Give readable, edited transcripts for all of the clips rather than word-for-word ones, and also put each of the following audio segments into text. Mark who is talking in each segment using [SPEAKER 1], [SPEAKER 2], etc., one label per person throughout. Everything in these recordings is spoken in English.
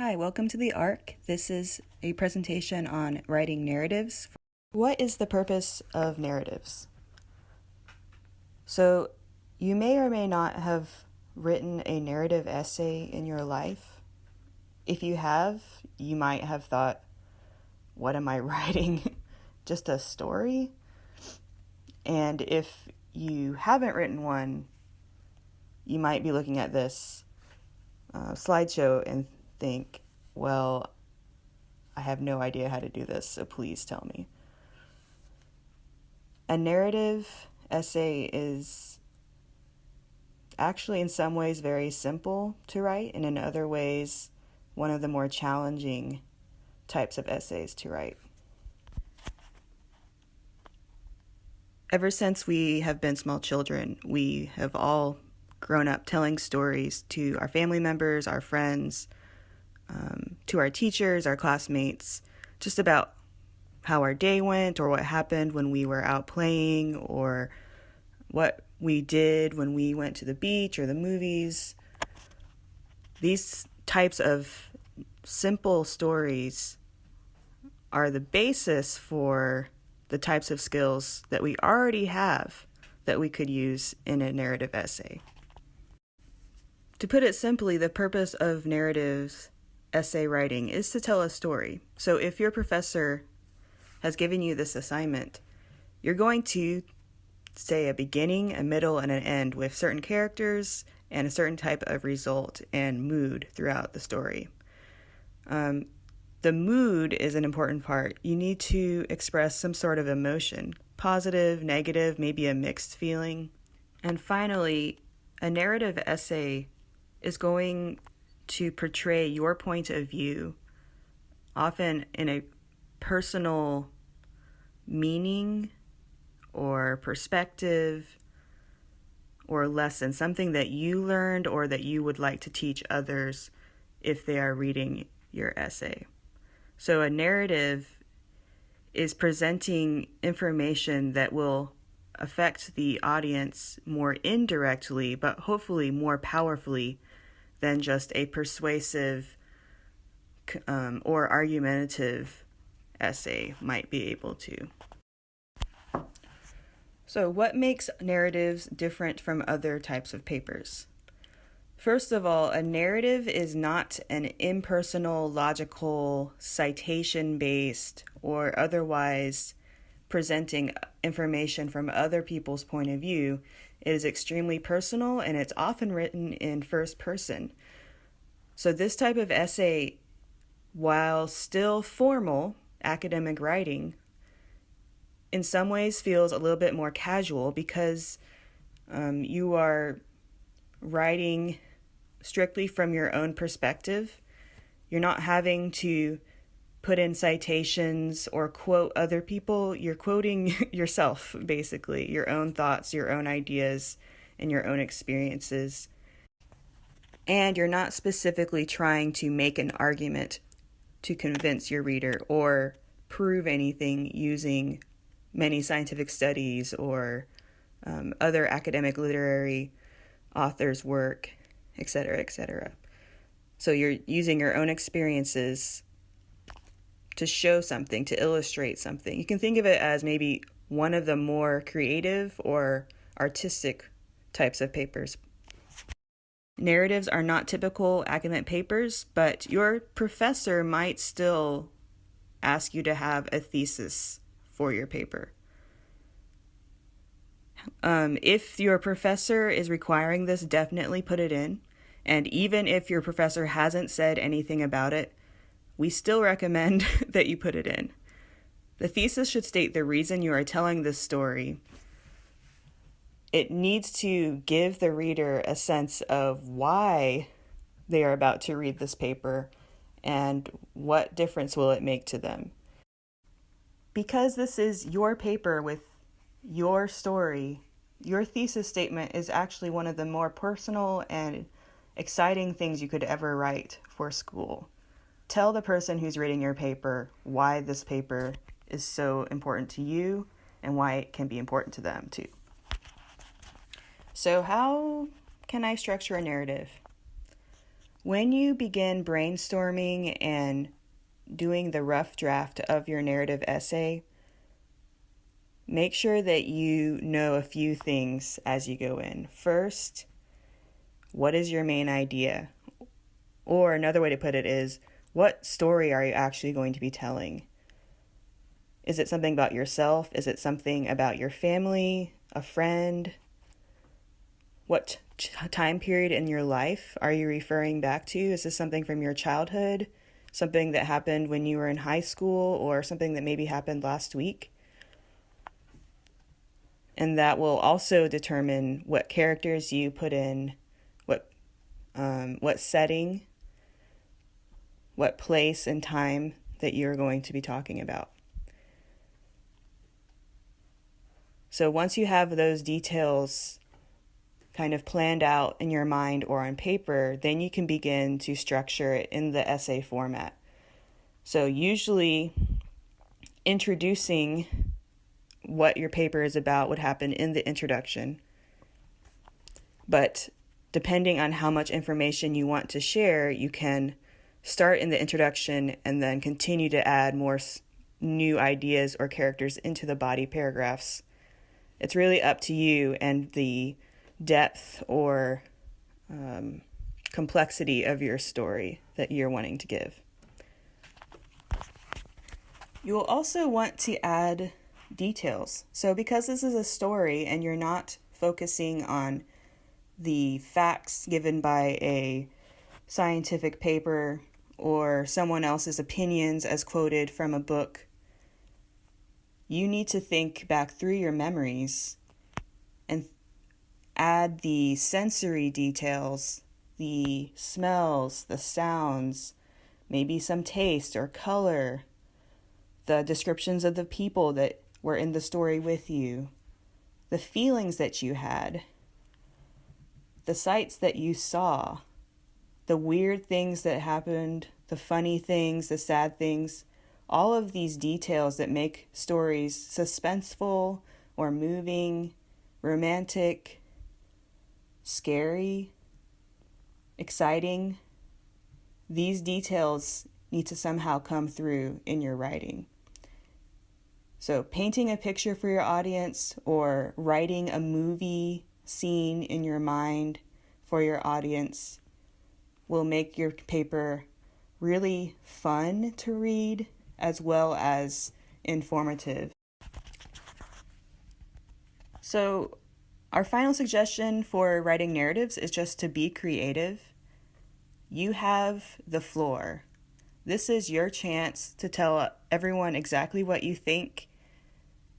[SPEAKER 1] Hi, welcome to the ARC. This is a presentation on writing narratives. What is the purpose of narratives? So, you may or may not have written a narrative essay in your life. If you have, you might have thought, what am I writing? Just a story? And if you haven't written one, you might be looking at this slideshow and think, well, I have no idea how to do this, so please tell me. A narrative essay is actually in some ways very simple to write, and in other ways one of the more challenging types of essays to write. Ever since we have been small children, we have all grown up telling stories to our family members, our friends, to our teachers, our classmates, just about how our day went or what happened when we were out playing or what we did when we went to the beach or the movies. These types of simple stories are the basis for the types of skills that we already have that we could use in a narrative essay. To put it simply, the purpose of narrative essay writing is to tell a story. So if your professor has given you this assignment, you're going to say a beginning, a middle, and an end with certain characters and a certain type of result and mood throughout the story. The mood is an important part. You need to express some sort of emotion, positive, negative, maybe a mixed feeling. And finally, a narrative essay is going to portray your point of view, often in a personal meaning or perspective or lesson, something that you learned or that you would like to teach others if they are reading your essay. So a narrative is presenting information that will affect the audience more indirectly, but hopefully more powerfully than just a persuasive or argumentative essay might be able to. So, what makes narratives different from other types of papers? First of all, a narrative is not an impersonal, logical, citation-based, or otherwise presenting information from other people's point of view. It is extremely personal, and it's often written in first person. So this type of essay, while still formal academic writing, in some ways feels a little bit more casual because you are writing strictly from your own perspective. You're not having to put in citations or quote other people. You're quoting yourself, basically, your own thoughts, your own ideas, and your own experiences. And you're not specifically trying to make an argument to convince your reader or prove anything using many scientific studies or other academic literary authors' work, etc., etc. So you're using your own experiences to show something, to illustrate something. You can think of it as maybe one of the more creative or artistic types of papers. Narratives are not typical academic papers, but your professor might still ask you to have a thesis for your paper. If your professor is requiring this, definitely put it in. And even if your professor hasn't said anything about it, we still recommend that you put it in. The thesis should state the reason you are telling this story. It needs to give the reader a sense of why they are about to read this paper and what difference will it make to them. Because this is your paper with your story, your thesis statement is actually one of the more personal and exciting things you could ever write for school. Tell the person who's reading your paper why this paper is so important to you and why it can be important to them too. So how can I structure a narrative? When you begin brainstorming and doing the rough draft of your narrative essay, make sure that you know a few things as you go in. First, what is your main idea? Or another way to put it is, what story are you actually going to be telling? Is it something about yourself? Is it something about your family, a friend? What time period in your life are you referring back to? Is this something from your childhood? Something that happened when you were in high school, or something that maybe happened last week? And that will also determine what characters you put in, what setting, what place and time that you're going to be talking about. So once you have those details kind of planned out in your mind or on paper, then you can begin to structure it in the essay format. So usually introducing what your paper is about would happen in the introduction. But depending on how much information you want to share, you can start in the introduction and then continue to add more new ideas or characters into the body paragraphs. It's really up to you and the depth or complexity of your story that you're wanting to give. You will also want to add details. So because this is a story and you're not focusing on the facts given by a scientific paper or someone else's opinions as quoted from a book, you need to think back through your memories and add the sensory details, the smells, the sounds, maybe some taste or color, the descriptions of the people that were in the story with you, the feelings that you had, the sights that you saw, the weird things that happened, the funny things, the sad things, all of these details that make stories suspenseful or moving, romantic, scary, exciting. These details need to somehow come through in your writing. So painting a picture for your audience or writing a movie scene in your mind for your audience will make your paper really fun to read as well as informative. So our final suggestion for writing narratives is just to be creative. You have the floor. This is your chance to tell everyone exactly what you think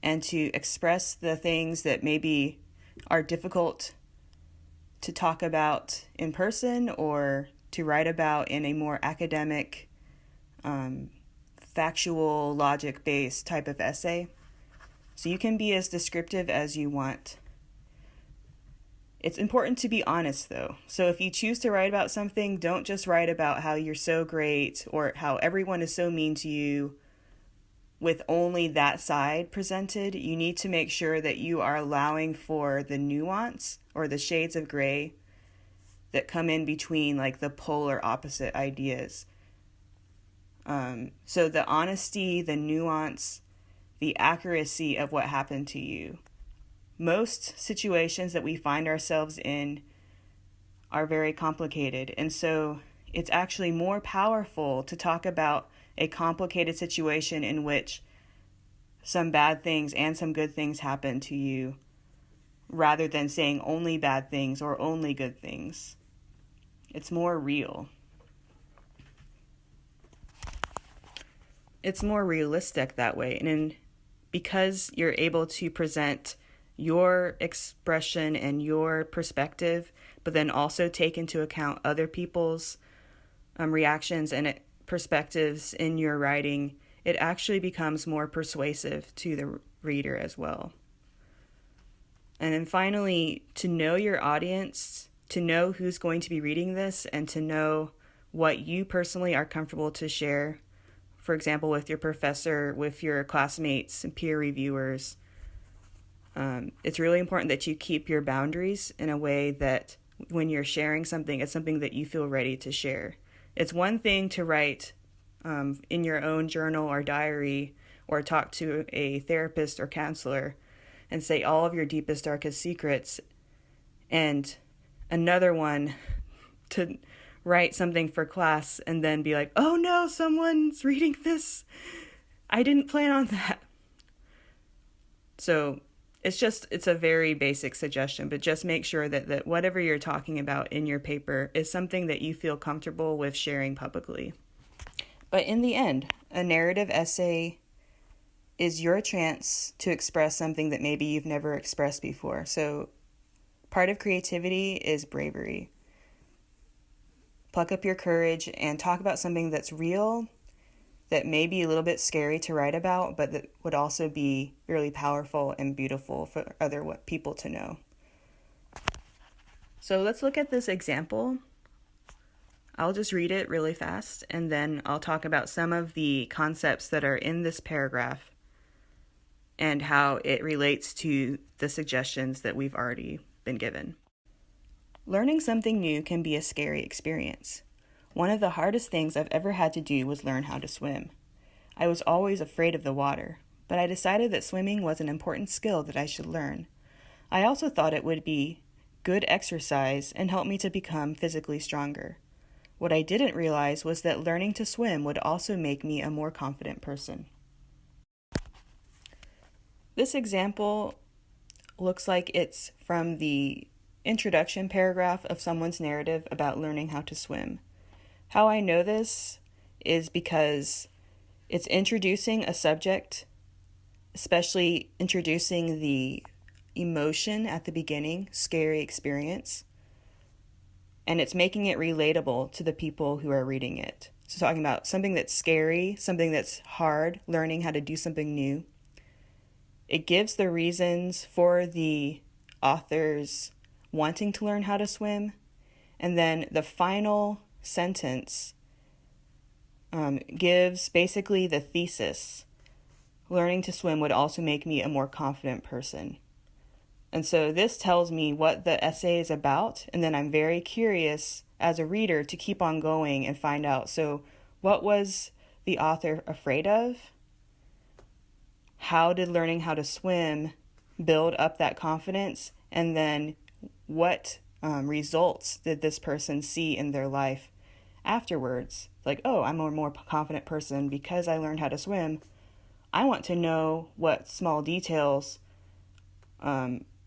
[SPEAKER 1] and to express the things that maybe are difficult to talk about in person or to write about in a more academic, factual, logic-based type of essay. So you can be as descriptive as you want. It's important to be honest, though. So if you choose to write about something, don't just write about how you're so great or how everyone is so mean to you with only that side presented. You need to make sure that you are allowing for the nuance or the shades of gray that come in between, like the polar opposite ideas. So the honesty, the nuance, the accuracy of what happened to you. Most situations that we find ourselves in are very complicated, and so it's actually more powerful to talk about a complicated situation in which some bad things and some good things happen to you, rather than saying only bad things or only good things. It's more real. It's more realistic that way. And because you're able to present your expression and your perspective, but then also take into account other people's reactions and perspectives in your writing, it actually becomes more persuasive to the reader as well. And then finally, to know your audience, to know who's going to be reading this, and to know what you personally are comfortable to share. For example, with your professor, with your classmates and peer reviewers. It's really important that you keep your boundaries in a way that when you're sharing something, it's something that you feel ready to share. It's one thing to write in your own journal or diary or talk to a therapist or counselor and say all of your deepest, darkest secrets, and another one to write something for class and then be like, oh no, someone's reading this. I didn't plan on that. So it's a very basic suggestion, but just make sure that whatever you're talking about in your paper is something that you feel comfortable with sharing publicly. But in the end, a narrative essay is your chance to express something that maybe you've never expressed before. So part of creativity is bravery. Pluck up your courage and talk about something that's real, that may be a little bit scary to write about, but that would also be really powerful and beautiful for other people to know. So let's look at this example. I'll just read it really fast, and then I'll talk about some of the concepts that are in this paragraph and how it relates to the suggestions that we've already been given. Learning something new can be a scary experience. One of the hardest things I've ever had to do was learn how to swim. I was always afraid of the water, but I decided that swimming was an important skill that I should learn. I also thought it would be good exercise and help me to become physically stronger. What I didn't realize was that learning to swim would also make me a more confident person. This example looks like it's from the introduction paragraph of someone's narrative about learning how to swim. How I know this is because it's introducing a subject, especially introducing the emotion at the beginning, scary experience, and it's making it relatable to the people who are reading it. So talking about something that's scary, something that's hard, learning how to do something new. It gives the reasons for the authors wanting to learn how to swim, and then the final sentence gives basically the thesis. Learning to swim would also make me a more confident person. And so this tells me what the essay is about, and then I'm very curious as a reader to keep on going and find out. So what was the author afraid of? How did learning how to swim build up that confidence? And then what results did this person see in their life afterwards? Like, oh, I'm a more confident person because I learned how to swim. I want to know what small details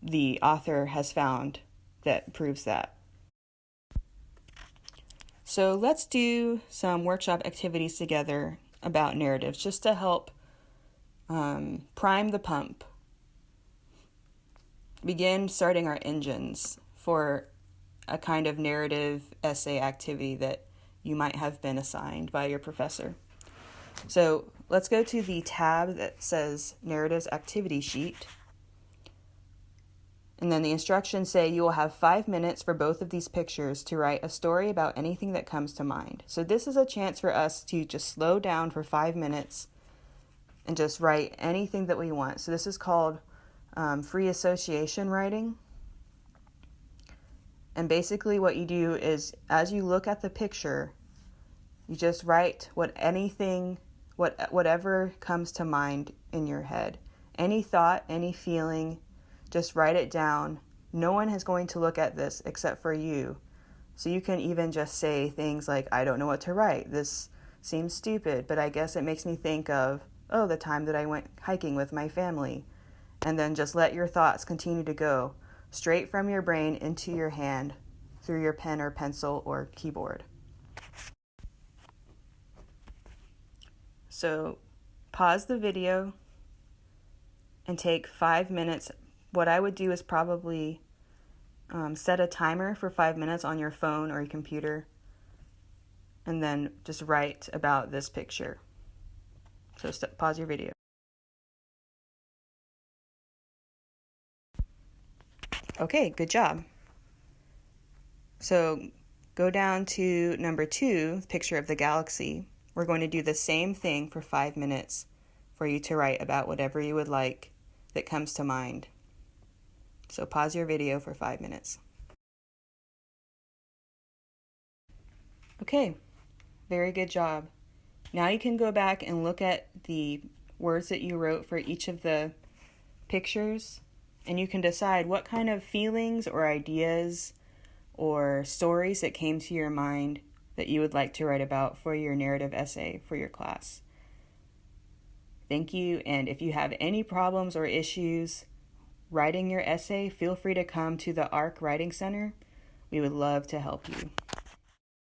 [SPEAKER 1] the author has found that proves that. So let's do some workshop activities together about narratives just to help prime the pump. Begin starting our engines for a kind of narrative essay activity that you might have been assigned by your professor. So let's go to the tab that says Narratives Activity Sheet. And then the instructions say you will have 5 minutes for both of these pictures to write a story about anything that comes to mind. So this is a chance for us to just slow down for 5 minutes and just write anything that we want. So this is called free association writing. And basically what you do is as you look at the picture, you just write whatever comes to mind in your head. Any thought, any feeling, just write it down. No one is going to look at this except for you. So you can even just say things like, I don't know what to write. This seems stupid, but I guess it makes me think of, oh, the time that I went hiking with my family. And then just let your thoughts continue to go straight from your brain into your hand through your pen or pencil or keyboard. So pause the video and take 5 minutes. What I would do is probably set a timer for 5 minutes on your phone or your computer, and then just write about this picture. So pause your video. Okay, good job. So go down to number 2, picture of the galaxy. We're going to do the same thing for 5 minutes for you to write about whatever you would like that comes to mind. So pause your video for 5 minutes. Okay, very good job. Now you can go back and look at the words that you wrote for each of the pictures, and you can decide what kind of feelings or ideas or stories that came to your mind that you would like to write about for your narrative essay for your class. Thank you, and if you have any problems or issues writing your essay, feel free to come to the ARC Writing Center. We would love to help you.